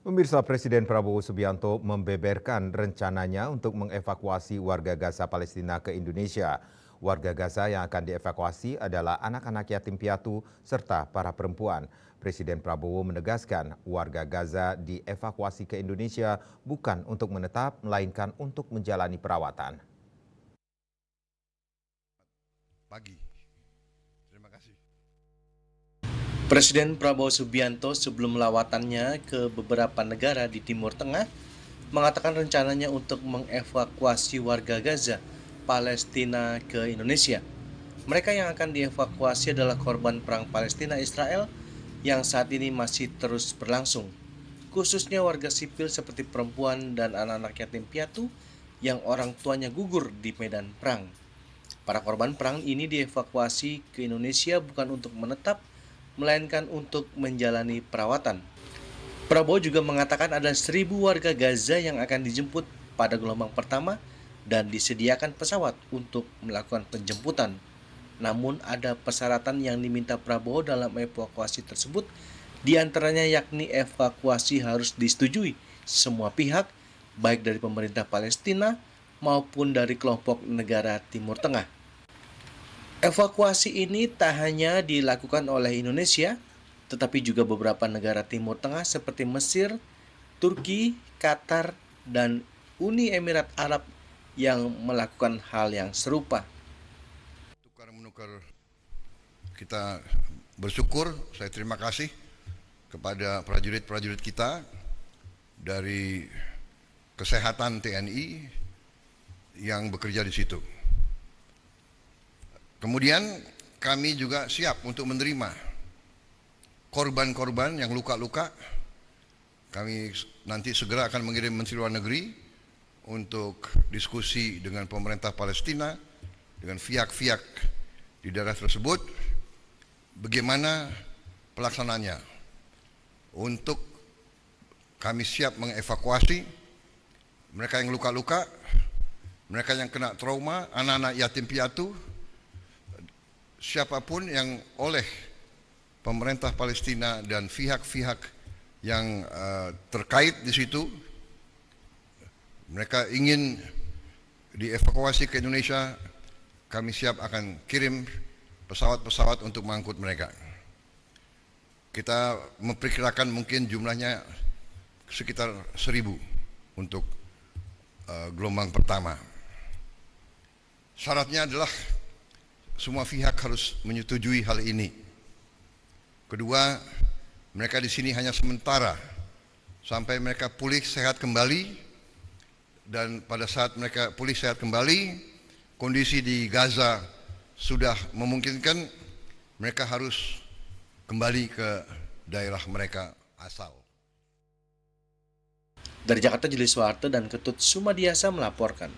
Pemirsa, Presiden Prabowo Subianto membeberkan rencananya untuk mengevakuasi warga Gaza Palestina ke Indonesia. Warga Gaza yang akan dievakuasi adalah anak-anak yatim piatu serta para perempuan. Presiden Prabowo menegaskan warga Gaza dievakuasi ke Indonesia bukan untuk menetap, melainkan untuk menjalani perawatan. Pagi. Terima kasih. Presiden Prabowo Subianto sebelum lawatannya ke beberapa negara di Timur Tengah mengatakan rencananya untuk mengevakuasi warga Gaza, Palestina ke Indonesia. Mereka yang akan dievakuasi adalah korban perang Palestina-Israel yang saat ini masih terus berlangsung, khususnya warga sipil seperti perempuan dan anak-anak yatim piatu yang orang tuanya gugur di medan perang. Para korban perang ini dievakuasi ke Indonesia bukan untuk menetap, melainkan untuk menjalani perawatan. Prabowo juga mengatakan ada 1.000 warga Gaza yang akan dijemput pada gelombang pertama dan disediakan pesawat untuk melakukan penjemputan. Namun ada persyaratan yang diminta Prabowo dalam evakuasi tersebut, diantaranya yakni evakuasi harus disetujui semua pihak, baik dari pemerintah Palestina maupun dari kelompok negara Timur Tengah. Evakuasi ini tak hanya dilakukan oleh Indonesia, tetapi juga beberapa negara Timur Tengah seperti Mesir, Turki, Qatar, dan Uni Emirat Arab yang melakukan hal yang serupa. Tukar-menukar, kita bersyukur, saya terima kasih kepada prajurit-prajurit kita dari kesehatan TNI yang bekerja di situ. Kemudian kami juga siap untuk menerima korban-korban yang luka-luka. Kami nanti segera akan mengirim Menteri Luar Negeri untuk diskusi dengan pemerintah Palestina, dengan pihak-pihak di daerah tersebut, bagaimana pelaksananya. Untuk kami siap mengevakuasi mereka yang luka-luka, mereka yang kena trauma, anak-anak yatim piatu, siapapun yang oleh pemerintah Palestina dan pihak-pihak yang terkait di situ, mereka ingin dievakuasi ke Indonesia, kami siap akan kirim pesawat-pesawat untuk mengangkut mereka. Kita memperkirakan mungkin jumlahnya sekitar 1.000 untuk gelombang pertama. Syaratnya adalah semua pihak harus menyetujui hal ini. Kedua, mereka di sini hanya sementara sampai mereka pulih sehat kembali, dan pada saat mereka pulih sehat kembali, kondisi di Gaza sudah memungkinkan, mereka harus kembali ke daerah mereka asal. Dari Jakarta, Juli Suwarte dan Ketut Sumadiasa melaporkan.